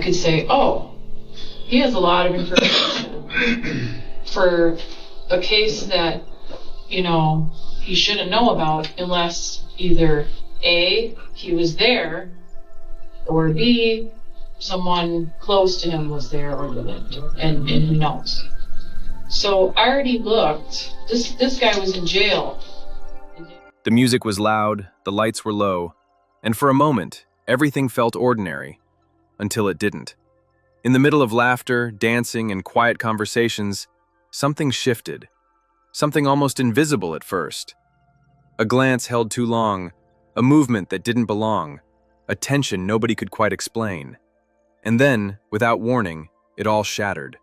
could say, oh, he has a lot of information for a case that, he shouldn't know about unless either A, he was there, or B, someone close to him was there or lived, and who knows. So I already looked. This guy was in jail. The music was loud, the lights were low, and for a moment, everything felt ordinary, until it didn't. In the middle of laughter, dancing, and quiet conversations, something shifted. Something almost invisible at first. A glance held too long, a movement that didn't belong, a tension nobody could quite explain. And then, without warning, it all shattered.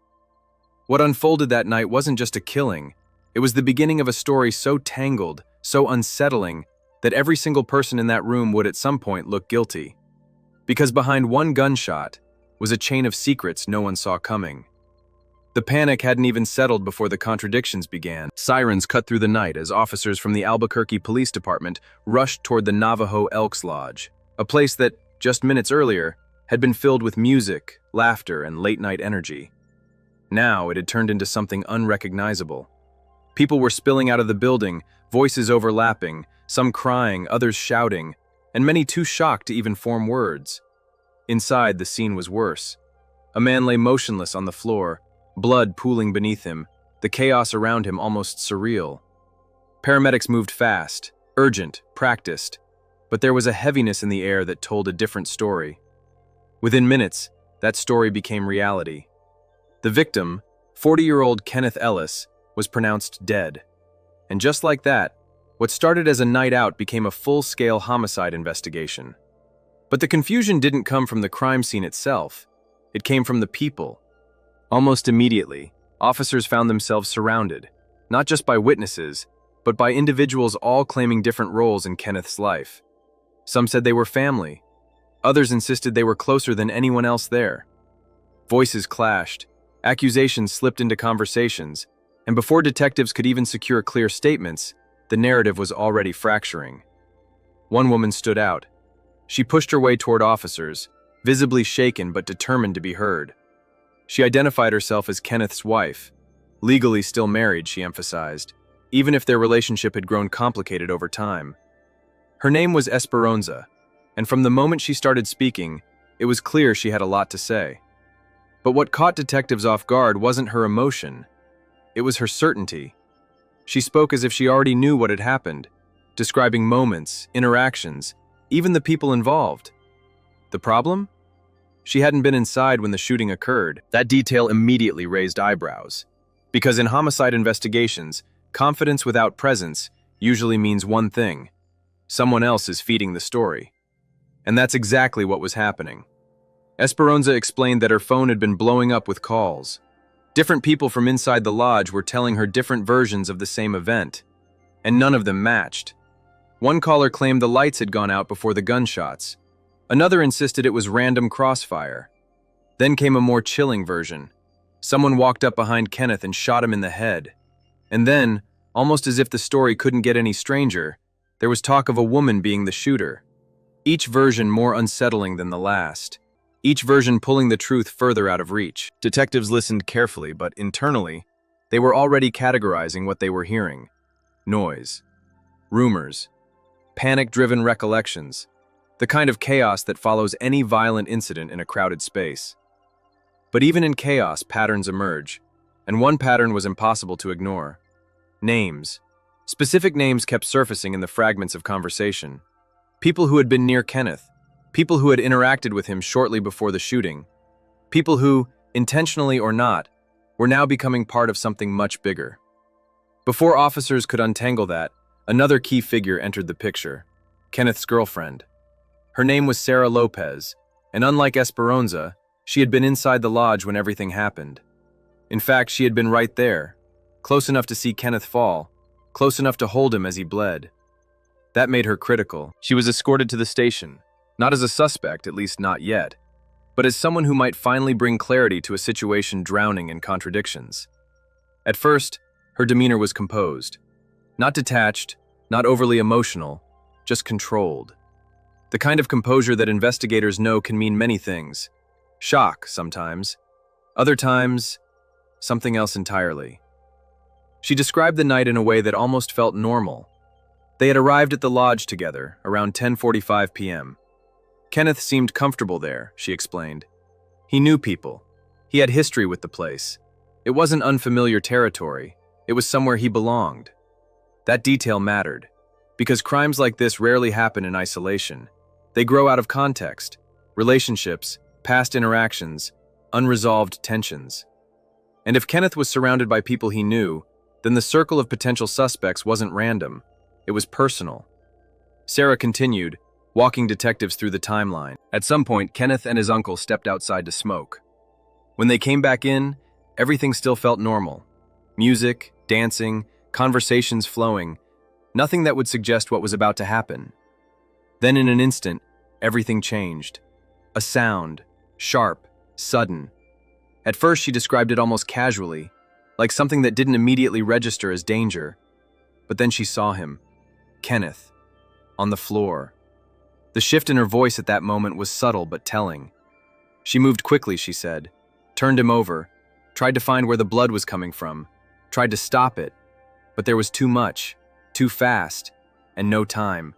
What unfolded that night wasn't just a killing, it was the beginning of a story so tangled, so unsettling, that every single person in that room would at some point look guilty. Because behind one gunshot was a chain of secrets no one saw coming. The panic hadn't even settled before the contradictions began. Sirens cut through the night as officers from the Albuquerque Police Department rushed toward the Navajo Elks Lodge, a place that, just minutes earlier, had been filled with music, laughter, and late-night energy. Now it had turned into something unrecognizable. People were spilling out of the building, voices overlapping, some crying, others shouting, and many too shocked to even form words. Inside, the scene was worse. A man lay motionless on the floor, blood pooling beneath him, the chaos around him almost surreal. Paramedics moved fast, urgent, practiced, but there was a heaviness in the air that told a different story. Within minutes, that story became reality. The victim, 40-year-old Kenneth Ellis, was pronounced dead. And just like that, what started as a night out became a full-scale homicide investigation. But the confusion didn't come from the crime scene itself. It came from the people. Almost immediately, officers found themselves surrounded, not just by witnesses, but by individuals all claiming different roles in Kenneth's life. Some said they were family. Others insisted they were closer than anyone else there. Voices clashed, accusations slipped into conversations, and before detectives could even secure clear statements, the narrative was already fracturing. One woman stood out. She pushed her way toward officers, visibly shaken but determined to be heard. She identified herself as Kenneth's wife, legally still married, she emphasized, even if their relationship had grown complicated over time. Her name was Esperanza, and from the moment she started speaking, it was clear she had a lot to say. But what caught detectives off guard wasn't her emotion, it was her certainty. She spoke as if she already knew what had happened, describing moments, interactions, even the people involved. The problem? She hadn't been inside when the shooting occurred. That detail immediately raised eyebrows. Because in homicide investigations, confidence without presence usually means one thing: someone else is feeding the story. And that's exactly what was happening. Esperanza explained that her phone had been blowing up with calls. Different people from inside the lodge were telling her different versions of the same event, and none of them matched. One caller claimed the lights had gone out before the gunshots. Another insisted it was random crossfire. Then came a more chilling version. Someone walked up behind Kenneth and shot him in the head. And then, almost as if the story couldn't get any stranger, there was talk of a woman being the shooter. Each version more unsettling than the last. Each version pulling the truth further out of reach. Detectives listened carefully, but internally, they were already categorizing what they were hearing. Noise. Rumors. Panic-driven recollections. The kind of chaos that follows any violent incident in a crowded space. But even in chaos, patterns emerge, and one pattern was impossible to ignore. Names. Specific names kept surfacing in the fragments of conversation. People who had been near Kenneth, people who had interacted with him shortly before the shooting, people who, intentionally or not, were now becoming part of something much bigger. Before officers could untangle that, another key figure entered the picture: Kenneth's girlfriend. Her name was Sarah Lopez, and unlike Esperanza, she had been inside the lodge when everything happened. In fact, she had been right there, close enough to see Kenneth fall, close enough to hold him as he bled. That made her critical. She was escorted to the station, not as a suspect, at least not yet, but as someone who might finally bring clarity to a situation drowning in contradictions. At first, her demeanor was composed. Not detached, not overly emotional, just controlled. The kind of composure that investigators know can mean many things. Shock, sometimes. Other times, something else entirely. She described the night in a way that almost felt normal. They had arrived at the lodge together, around 10:45 p.m. Kenneth seemed comfortable there, she explained. He knew people. He had history with the place. It wasn't unfamiliar territory. It was somewhere he belonged. That detail mattered, because crimes like this rarely happen in isolation. They grow out of context, relationships, past interactions, unresolved tensions. And if Kenneth was surrounded by people he knew, then the circle of potential suspects wasn't random. It was personal. Sarah continued, walking detectives through the timeline. At some point, Kenneth and his uncle stepped outside to smoke. When they came back in, everything still felt normal. Music, dancing, conversations flowing, nothing that would suggest what was about to happen. Then in an instant, everything changed. A sound, sharp, sudden. At first she described it almost casually, like something that didn't immediately register as danger. But then she saw him, Kenneth, on the floor. The shift in her voice at that moment was subtle but telling. She moved quickly, she said, turned him over, tried to find where the blood was coming from, tried to stop it, but there was too much, too fast, and no time.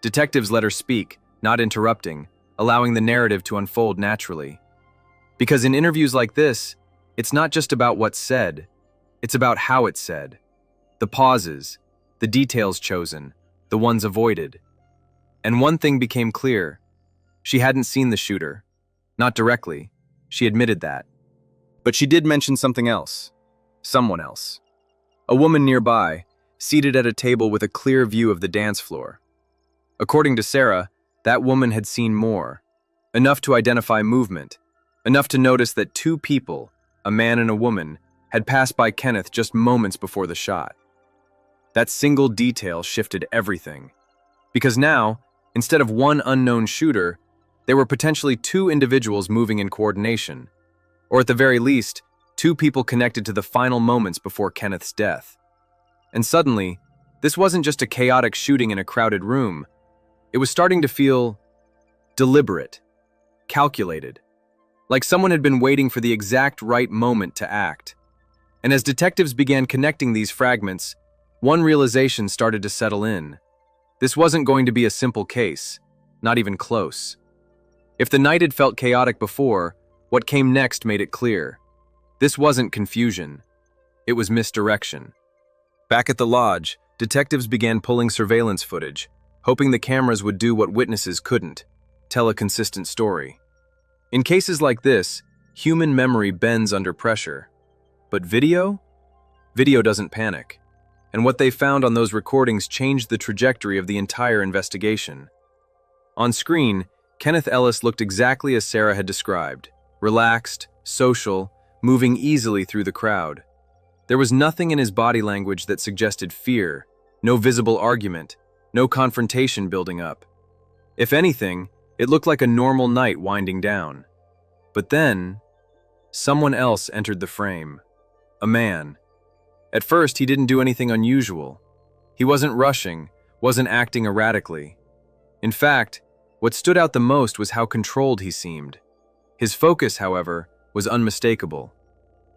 Detectives let her speak, not interrupting, allowing the narrative to unfold naturally. Because in interviews like this, it's not just about what's said, it's about how it's said. The pauses, the details chosen, the ones avoided. And one thing became clear. She hadn't seen the shooter. Not directly. She admitted that. But she did mention something else. Someone else. A woman nearby, seated at a table with a clear view of the dance floor. According to Sarah, that woman had seen more. Enough to identify movement. Enough to notice that two people, a man and a woman, had passed by Kenneth just moments before the shot. That single detail shifted everything. Because now, instead of one unknown shooter, there were potentially two individuals moving in coordination. Or at the very least, two people connected to the final moments before Kenneth's death. And suddenly, this wasn't just a chaotic shooting in a crowded room. It was starting to feel deliberate, calculated, like someone had been waiting for the exact right moment to act. And as detectives began connecting these fragments, one realization started to settle in. This wasn't going to be a simple case, not even close. If the night had felt chaotic before, what came next made it clear. This wasn't confusion. It was misdirection. Back at the lodge, detectives began pulling surveillance footage, hoping the cameras would do what witnesses couldn't, tell a consistent story. In cases like this, human memory bends under pressure. But video? Video doesn't panic. And what they found on those recordings changed the trajectory of the entire investigation. On screen, Kenneth Ellis looked exactly as Sarah had described, relaxed, social, moving easily through the crowd. There was nothing in his body language that suggested fear, no visible argument, no confrontation building up. If anything, it looked like a normal night winding down. But then, someone else entered the frame. A man. At first, he didn't do anything unusual. He wasn't rushing, wasn't acting erratically. In fact, what stood out the most was how controlled he seemed. His focus, however, was unmistakable.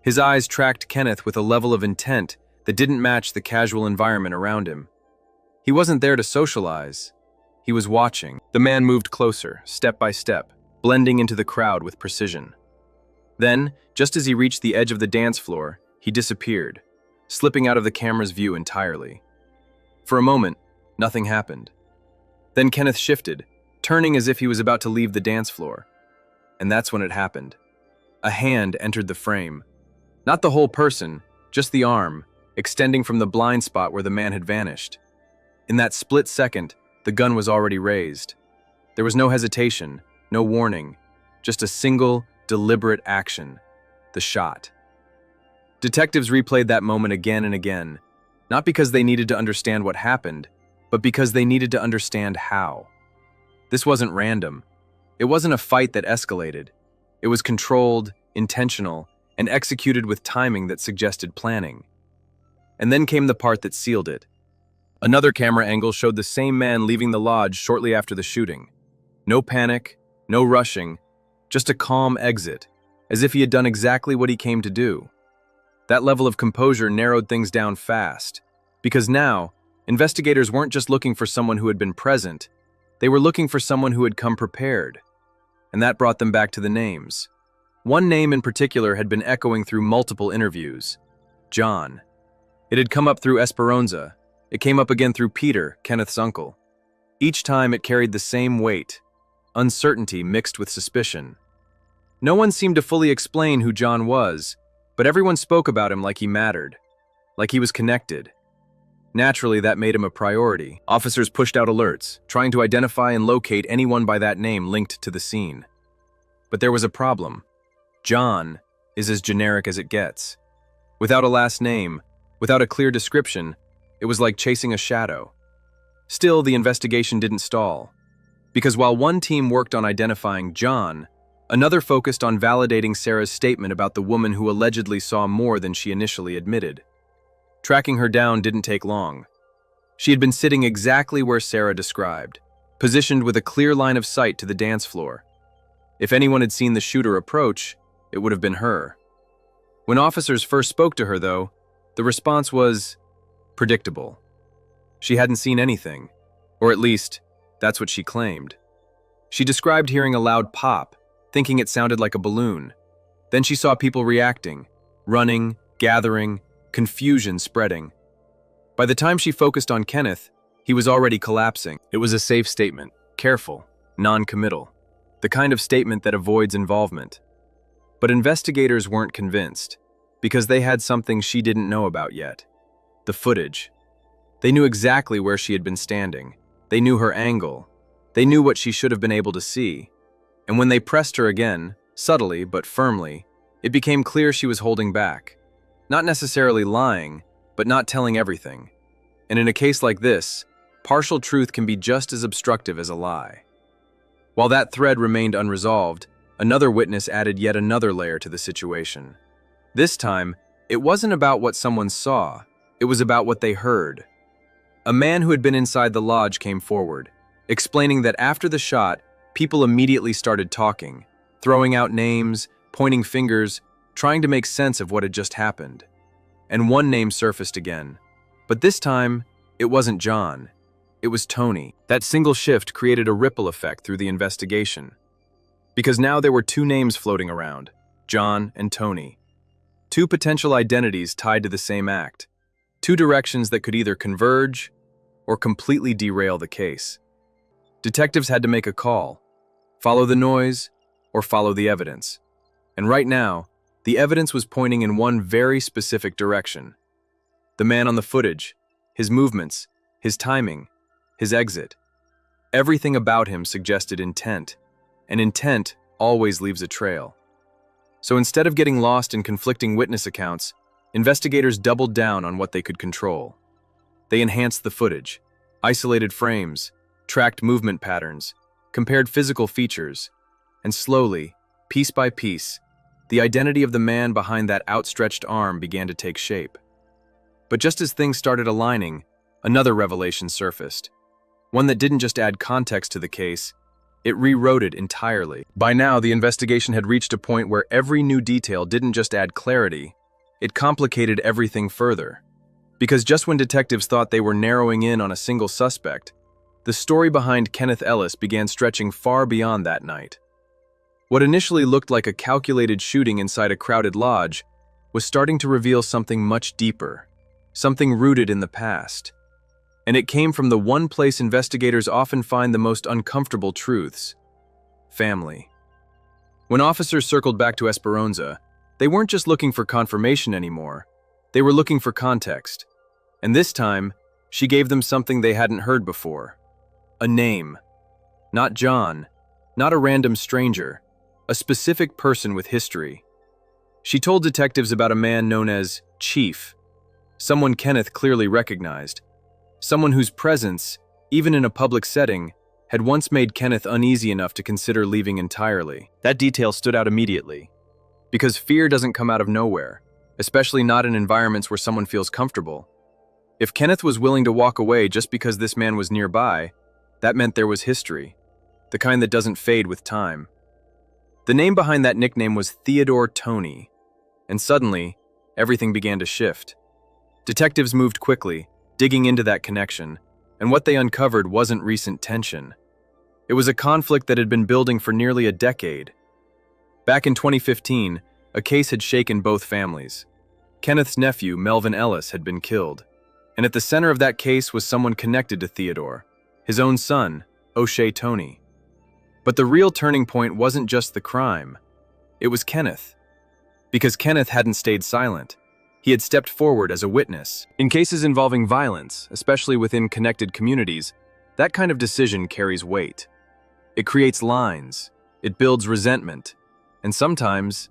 His eyes tracked Kenneth with a level of intent that didn't match the casual environment around him. He wasn't there to socialize. He was watching. The man moved closer, step by step, blending into the crowd with precision. Then, just as he reached the edge of the dance floor, he disappeared, slipping out of the camera's view entirely. For a moment, nothing happened. Then Kenneth shifted, turning as if he was about to leave the dance floor. And that's when it happened. A hand entered the frame. Not the whole person, just the arm, extending from the blind spot where the man had vanished. In that split second, the gun was already raised. There was no hesitation, no warning, just a single, deliberate action. The shot. Detectives replayed that moment again and again, not because they needed to understand what happened, but because they needed to understand how. This wasn't random. It wasn't a fight that escalated. It was controlled, intentional, and executed with timing that suggested planning. And then came the part that sealed it. Another camera angle showed the same man leaving the lodge shortly after the shooting. No panic, no rushing, just a calm exit, as if he had done exactly what he came to do. That level of composure narrowed things down fast, because now, investigators weren't just looking for someone who had been present, they were looking for someone who had come prepared. And that brought them back to the names. One name in particular had been echoing through multiple interviews: John. It had come up through Esperanza. It came up again through Peter, Kenneth's uncle. Each time it carried the same weight, uncertainty mixed with suspicion. No one seemed to fully explain who John was, but everyone spoke about him like he mattered, like he was connected. Naturally, that made him a priority. Officers pushed out alerts, trying to identify and locate anyone by that name linked to the scene. But there was a problem. John is as generic as it gets. Without a last name, without a clear description, it was like chasing a shadow. Still, the investigation didn't stall. Because while one team worked on identifying John, another focused on validating Sarah's statement about the woman who allegedly saw more than she initially admitted. Tracking her down didn't take long. She had been sitting exactly where Sarah described, positioned with a clear line of sight to the dance floor. If anyone had seen the shooter approach, it would have been her. When officers first spoke to her, though, the response was predictable. She hadn't seen anything, or at least, that's what she claimed. She described hearing a loud pop, thinking it sounded like a balloon. Then she saw people reacting, running, gathering, confusion spreading. By the time she focused on Kenneth, he was already collapsing. It was a safe statement, careful, non-committal, the kind of statement that avoids involvement. But investigators weren't convinced, because they had something she didn't know about yet: the footage. They knew exactly where she had been standing. They knew her angle. They knew what she should have been able to see. And when they pressed her again, subtly but firmly, it became clear she was holding back. Not necessarily lying, but not telling everything. And in a case like this, partial truth can be just as obstructive as a lie. While that thread remained unresolved, another witness added yet another layer to the situation. This time, it wasn't about what someone saw, it was about what they heard. A man who had been inside the lodge came forward, explaining that after the shot, people immediately started talking, throwing out names, pointing fingers, trying to make sense of what had just happened. And one name surfaced again. But this time, it wasn't John. It was Tony. That single shift created a ripple effect through the investigation. Because now there were two names floating around: John and Tony. Two potential identities tied to the same act. Two directions that could either converge or completely derail the case. Detectives had to make a call: follow the noise or follow the evidence. And right now, the evidence was pointing in one very specific direction. The man on the footage, his movements, his timing, his exit. Everything about him suggested intent, and intent always leaves a trail. So instead of getting lost in conflicting witness accounts, investigators doubled down on what they could control. They enhanced the footage, isolated frames, tracked movement patterns, compared physical features, and slowly, piece by piece, the identity of the man behind that outstretched arm began to take shape. But just as things started aligning, another revelation surfaced. One that didn't just add context to the case, it rewrote it entirely. By now, the investigation had reached a point where every new detail didn't just add clarity, it complicated everything further. Because just when detectives thought they were narrowing in on a single suspect, the story behind Kenneth Ellis began stretching far beyond that night. What initially looked like a calculated shooting inside a crowded lodge was starting to reveal something much deeper, something rooted in the past. And it came from the one place investigators often find the most uncomfortable truths: family. When officers circled back to Esperanza, they weren't just looking for confirmation anymore, they were looking for context. And this time, she gave them something they hadn't heard before: a name. Not John, not a random stranger, a specific person with history. She told detectives about a man known as Chief, someone Kenneth clearly recognized, someone whose presence, even in a public setting, had once made Kenneth uneasy enough to consider leaving entirely. That detail stood out immediately, because fear doesn't come out of nowhere, especially not in environments where someone feels comfortable. If Kenneth was willing to walk away just because this man was nearby, that meant there was history, the kind that doesn't fade with time. The name behind that nickname was Theodore Tony, and suddenly, everything began to shift. Detectives moved quickly, digging into that connection, and what they uncovered wasn't recent tension. It was a conflict that had been building for nearly a decade. Back in 2015, a case had shaken both families. Kenneth's nephew, Melvin Ellis, had been killed, and at the center of that case was someone connected to Theodore, his own son, Tony. But the real turning point wasn't just the crime. It was Kenneth. Because Kenneth hadn't stayed silent. He had stepped forward as a witness. In cases involving violence, especially within connected communities, that kind of decision carries weight. It creates lines, it builds resentment, and sometimes,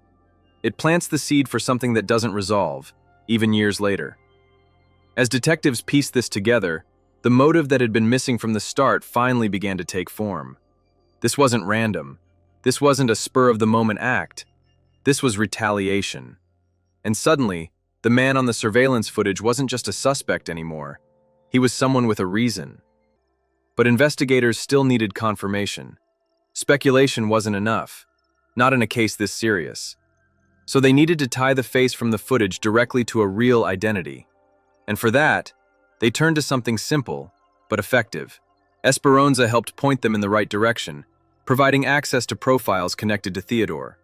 it plants the seed for something that doesn't resolve, even years later. As detectives pieced this together, the motive that had been missing from the start finally began to take form. This wasn't random. This wasn't a spur-of-the-moment act. This was retaliation. And suddenly, the man on the surveillance footage wasn't just a suspect anymore. He was someone with a reason. But investigators still needed confirmation. Speculation wasn't enough, not in a case this serious. So they needed to tie the face from the footage directly to a real identity. And for that, they turned to something simple, but effective. Esperanza helped point them in the right direction, providing access to profiles connected to Theodore.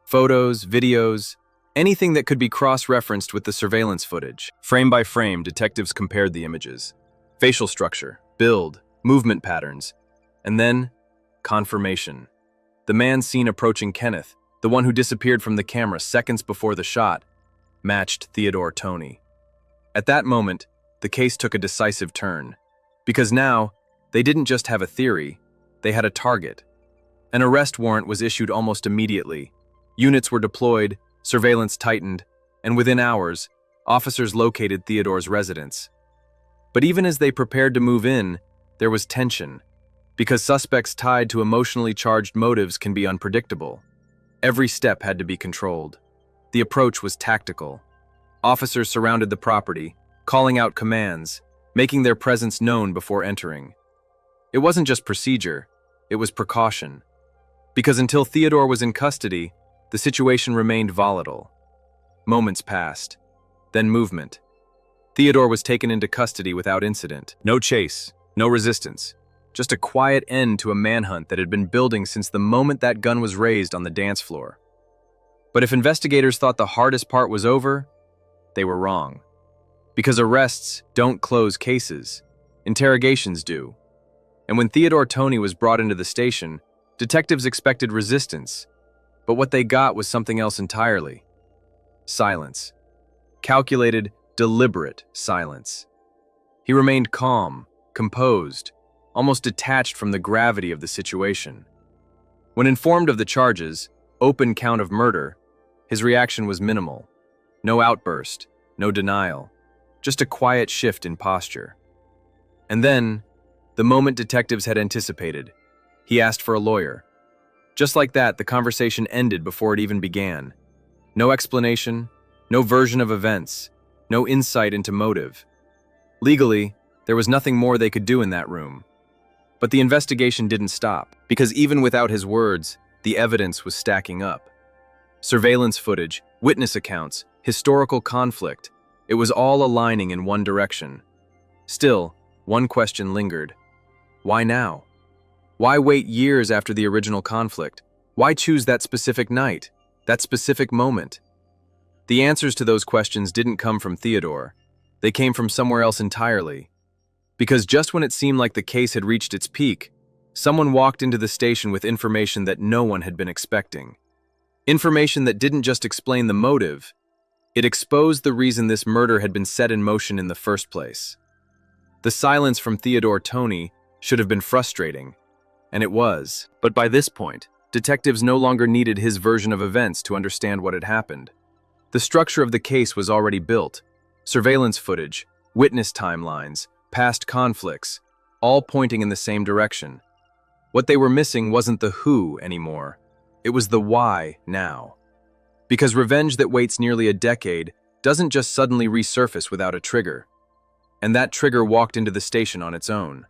Photos, videos, anything that could be cross-referenced with the surveillance footage. Frame by frame, detectives compared the images. Facial structure, build, movement patterns, and then, confirmation. The man seen approaching Kenneth, the one who disappeared from the camera seconds before the shot, matched Theodore Tony. At that moment, the case took a decisive turn, because now, they didn't just have a theory, they had a target. An arrest warrant was issued almost immediately. Units were deployed, surveillance tightened, and within hours, officers located Theodore's residence. But even as they prepared to move in, there was tension, because suspects tied to emotionally charged motives can be unpredictable. Every step had to be controlled. The approach was tactical. Officers surrounded the property, calling out commands, making their presence known before entering. It wasn't just procedure, it was precaution. Because until Theodore was in custody, the situation remained volatile. Moments passed, then movement. Theodore was taken into custody without incident. No chase, no resistance, just a quiet end to a manhunt that had been building since the moment that gun was raised on the dance floor. But if investigators thought the hardest part was over, they were wrong. Because arrests don't close cases, interrogations do. And when Theodore Tony was brought into the station, detectives expected resistance, but what they got was something else entirely. Silence. Calculated, deliberate silence. He remained calm, composed, almost detached from the gravity of the situation. When informed of the charges, open count of murder, his reaction was minimal. No outburst, no denial, just a quiet shift in posture. And then, the moment detectives had anticipated, he asked for a lawyer. Just like that, the conversation ended before it even began. No explanation, no version of events, no insight into motive. Legally, there was nothing more they could do in that room. But the investigation didn't stop, because even without his words, the evidence was stacking up. Surveillance footage, witness accounts, historical conflict, it was all aligning in one direction. Still, one question lingered. Why now? Why wait years after the original conflict? Why choose that specific night, that specific moment? The answers to those questions didn't come from Theodore. They came from somewhere else entirely. Because just when it seemed like the case had reached its peak, someone walked into the station with information that no one had been expecting. Information that didn't just explain the motive, it exposed the reason this murder had been set in motion in the first place. The silence from Theodore Tony should have been frustrating, and it was. But by this point, detectives no longer needed his version of events to understand what had happened. The structure of the case was already built. Surveillance footage, witness timelines, past conflicts, all pointing in the same direction. What they were missing wasn't the who anymore. It was the why now. Because revenge that waits nearly a decade doesn't just suddenly resurface without a trigger. And that trigger walked into the station on its own.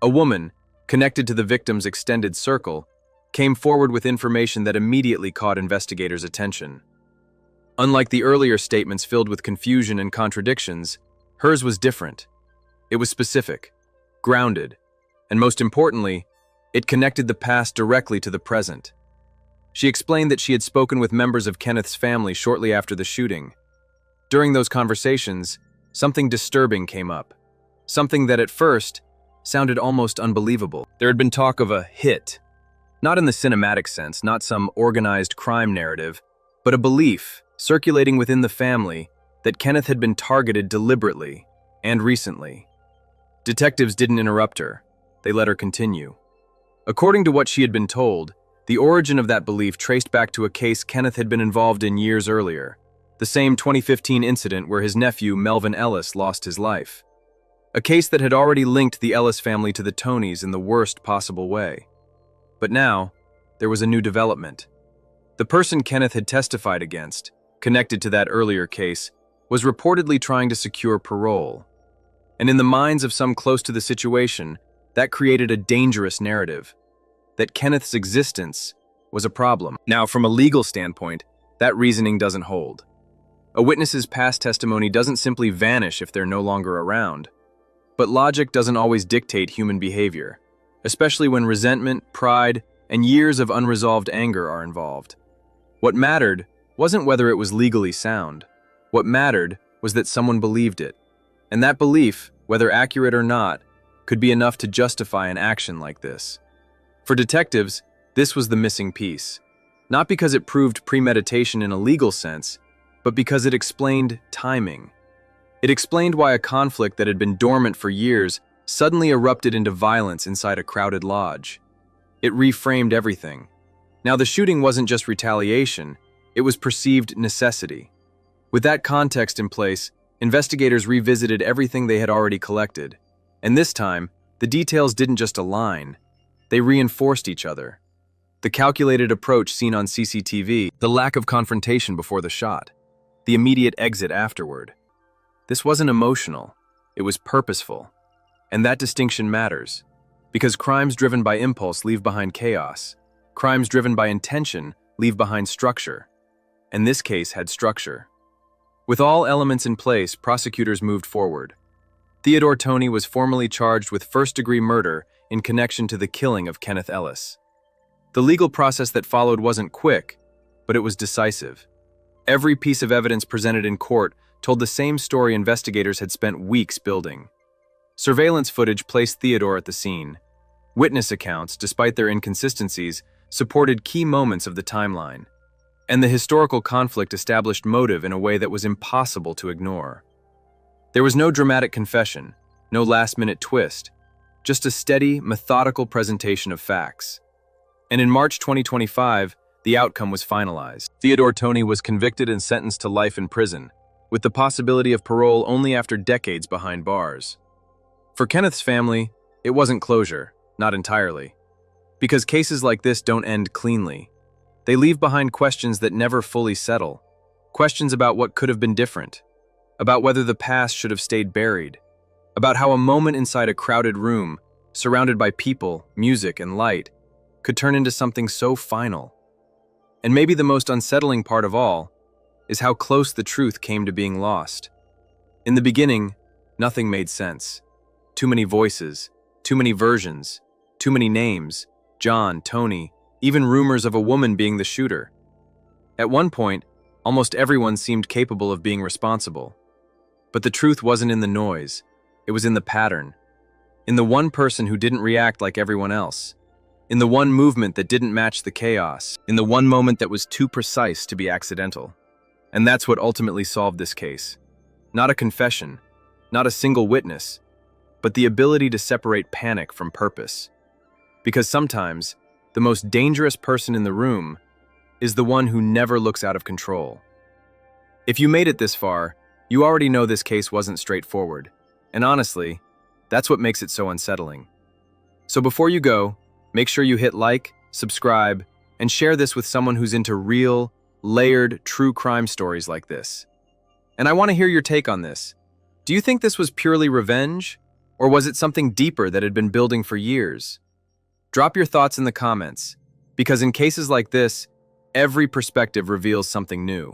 A woman, connected to the victim's extended circle, came forward with information that immediately caught investigators' attention. Unlike the earlier statements filled with confusion and contradictions, hers was different. It was specific, grounded, and most importantly, it connected the past directly to the present. She explained that she had spoken with members of Kenneth's family shortly after the shooting. During those conversations, something disturbing came up, something that at first sounded almost unbelievable. There had been talk of a hit, not in the cinematic sense, not some organized crime narrative, but a belief circulating within the family that Kenneth had been targeted deliberately and recently. Detectives didn't interrupt her. They let her continue. According to what she had been told, the origin of that belief traced back to a case Kenneth had been involved in years earlier, the same 2015 incident where his nephew, Melvin Ellis, lost his life. A case that had already linked the Ellis family to the Tonys in the worst possible way. But now, there was a new development. The person Kenneth had testified against, connected to that earlier case, was reportedly trying to secure parole. And in the minds of some close to the situation, that created a dangerous narrative, that Kenneth's existence was a problem. Now, from a legal standpoint, that reasoning doesn't hold. A witness's past testimony doesn't simply vanish if they're no longer around. But logic doesn't always dictate human behavior, especially when resentment, pride, and years of unresolved anger are involved. What mattered wasn't whether it was legally sound. What mattered was that someone believed it. And that belief, whether accurate or not, could be enough to justify an action like this. For detectives, this was the missing piece. Not because it proved premeditation in a legal sense, but because it explained timing. It explained why a conflict that had been dormant for years suddenly erupted into violence inside a crowded lodge. It reframed everything. Now, the shooting wasn't just retaliation, it was perceived necessity. With that context in place, investigators revisited everything they had already collected. And this time, the details didn't just align, they reinforced each other. The calculated approach seen on CCTV, the lack of confrontation before the shot, the immediate exit afterward. This wasn't emotional, it was purposeful. And that distinction matters, because crimes driven by impulse leave behind chaos. Crimes driven by intention leave behind structure. And this case had structure. With all elements in place, prosecutors moved forward. Theodore Tony was formally charged with first-degree murder in connection to the killing of Kenneth Ellis. The legal process that followed wasn't quick, but it was decisive. Every piece of evidence presented in court told the same story investigators had spent weeks building. Surveillance footage placed Theodore at the scene. Witness accounts, despite their inconsistencies, supported key moments of the timeline. And the historical conflict established motive in a way that was impossible to ignore. There was no dramatic confession, no last-minute twist, just a steady, methodical presentation of facts. And in March 2025, the outcome was finalized. Theodore Tony was convicted and sentenced to life in prison, with the possibility of parole only after decades behind bars. For Kenneth's family, it wasn't closure, not entirely. Because cases like this don't end cleanly. They leave behind questions that never fully settle, questions about what could have been different, about whether the past should have stayed buried, about how a moment inside a crowded room, surrounded by people, music, and light, could turn into something so final. And maybe the most unsettling part of all is how close the truth came to being lost. In the beginning, nothing made sense. Too many voices, too many versions, too many names, John, Tony, even rumors of a woman being the shooter. At one point, almost everyone seemed capable of being responsible. But the truth wasn't in the noise, it was in the pattern. In the one person who didn't react like everyone else. In the one movement that didn't match the chaos. In the one moment that was too precise to be accidental. And that's what ultimately solved this case. Not a confession, not a single witness, but the ability to separate panic from purpose. Because sometimes, the most dangerous person in the room is the one who never looks out of control. If you made it this far, you already know this case wasn't straightforward. And honestly, that's what makes it so unsettling. So before you go, make sure you hit like, subscribe, and share this with someone who's into real, layered, true crime stories like this. And I want to hear your take on this. Do you think this was purely revenge? Or was it something deeper that had been building for years? Drop your thoughts in the comments, Because in cases like this, every perspective reveals something new.